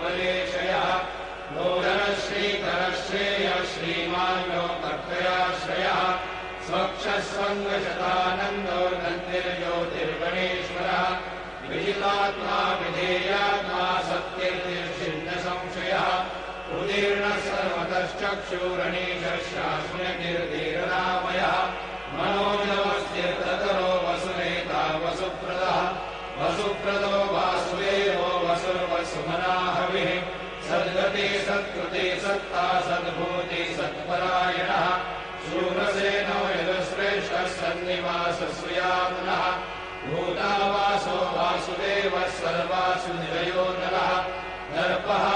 उपदेशयः नूतनश्रीकरश्रेयः श्रीमान् लोकत्रयाश्रयः स्वक्षस्वङ्गशतानन्दो नन्दिर्ज्योतिर्गणेश्वरः विजितात्मा विधेयात्मा सत्यर्तिर्षिन्न संशयः उदीर्णः सर्वतश्चक्षुरणीशशास्त्रकीर्तिरनामयः मनोजवस्तीर्थकरो वसुनेता वसुप्रदः वसुप्रदो वासुदेवो वसुर्वसुमनाहविः सद्गति सत्कृति सत्ता सद्भूति सत्परायणः शूरसेनो यदुश्रेष्ठः सन्निवासस्वयामुनः भूतावासो वासुदेवः सर्वासु निलयो नरः दर्पः